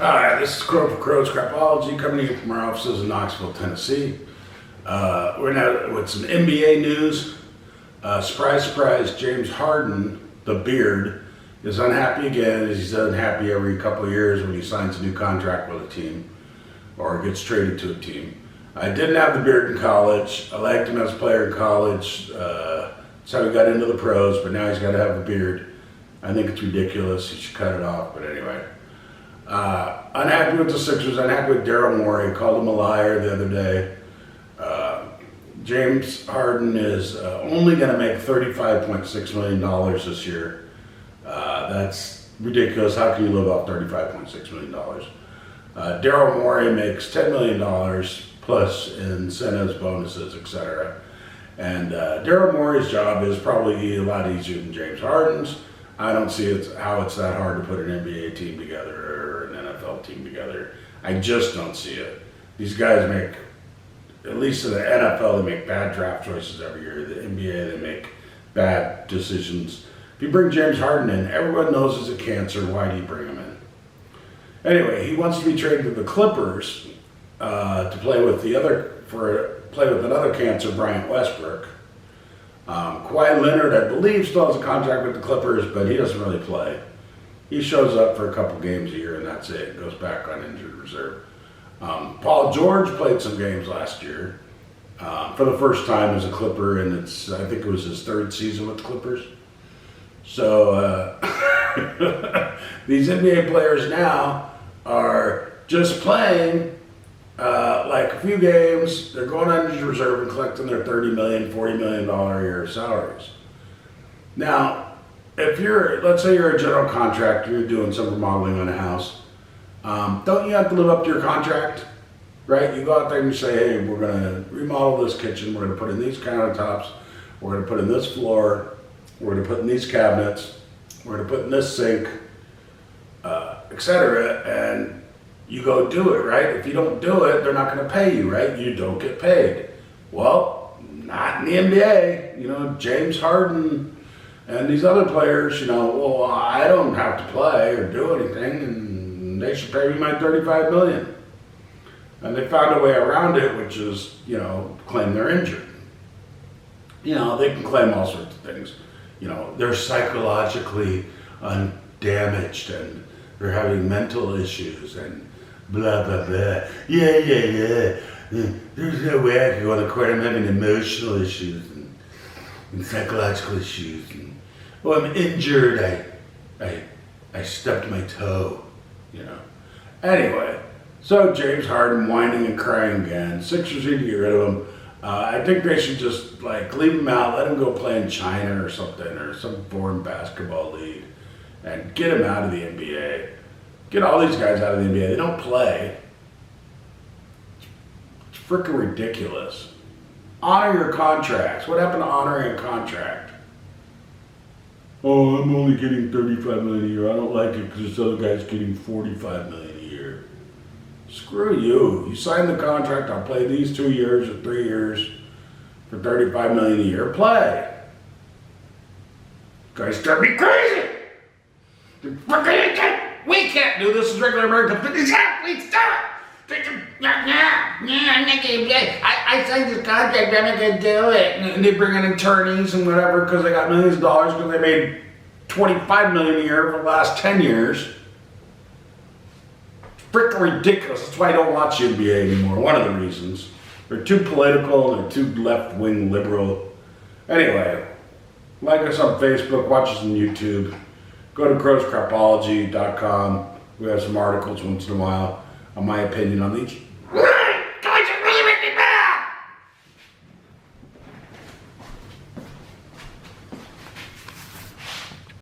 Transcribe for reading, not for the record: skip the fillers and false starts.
Hi, this is Crow for Crow's Crapology coming to you from our offices in Knoxville, Tennessee. We're now with some NBA news. Surprise, surprise, James Harden, the beard, is unhappy again, as he's unhappy every couple of years when he signs a new contract with a team or gets traded to a team. I didn't have the beard in college. I liked him as a player in college. That's how he got into the pros, but now he's got to have a beard. I think it's ridiculous. He should cut it off, but anyway. Unhappy with the Sixers, unhappy with Daryl Morey, called him a liar the other day. James Harden is only going to make $35.6 million this year. That's ridiculous. How can you live off $35.6 million? Daryl Morey makes $10 million plus incentives, bonuses, etc. And Daryl Morey's job is probably a lot easier than James Harden's. I don't see how it's that hard to put an NBA team together or an NFL team together. I just don't see it. These guys make, at least in the NFL, they make bad draft choices every year. The NBA, they make bad decisions. If you bring James Harden in, everyone knows he's a cancer. Why do you bring him in? Anyway, he wants to be traded to the Clippers to play with another cancer, Bryant Westbrook. Kawhi Leonard, I believe, still has a contract with the Clippers, but he doesn't really play. He shows up for a couple games a year, and that's it. Goes back on injured reserve. Paul George played some games last year for the first time as a Clipper, and I think it was his third season with the Clippers. So these NBA players now are just playing like a few games. They're going on injured reserve and collecting their $30 million, $40 million a year salaries. Now, let's say you're a general contractor, you're doing some remodeling on a house. Don't you have to live up to your contract, right? You go out there and you say, hey, we're going to remodel this kitchen, we're going to put in these countertops, we're going to put in this floor, we're going to put in these cabinets, we're going to put in this sink, etc. And you go do it, right? If you don't do it, they're not going to pay you, right? You don't get paid. Well, not in the NBA. James Harden and these other players, well, I don't have to play or do anything, and they should pay me my $35 million. And they found a way around it, which is, claim they're injured. They can claim all sorts of things. They're psychologically undamaged and they're having mental issues and blah, blah, blah. Yeah. There's no way I can go on the court. I'm having emotional issues and psychological issues. I'm injured. I stubbed my toe, Anyway, so James Harden whining and crying again. Sixers need to get rid of him. I think they should just leave him out, let him go play in China or something, or some foreign basketball league, and get him out of the NBA. Get all these guys out of the NBA. They don't play. It's freaking ridiculous. Honor your contracts. What happened to honoring a contract? Oh, I'm only getting $35 million a year. I don't like it because this other guy's getting $45 million a year. Screw you. You signed the contract. I'll play these 2 years or 3 years for $35 million a year. Play. You guys drive me crazy. We can't do this as regular Americans. But please stop. I signed this contract, I'm not going to do it. And they bring in attorneys and whatever because they got millions of dollars because they made $25 million a year for the last 10 years. It's freaking ridiculous. That's why I don't watch the NBA anymore. One of the reasons. They're too political, they're too left-wing liberal. Anyway, like us on Facebook, watch us on YouTube. Go to crowscrapology.com. We have some articles once in a while on my opinion on these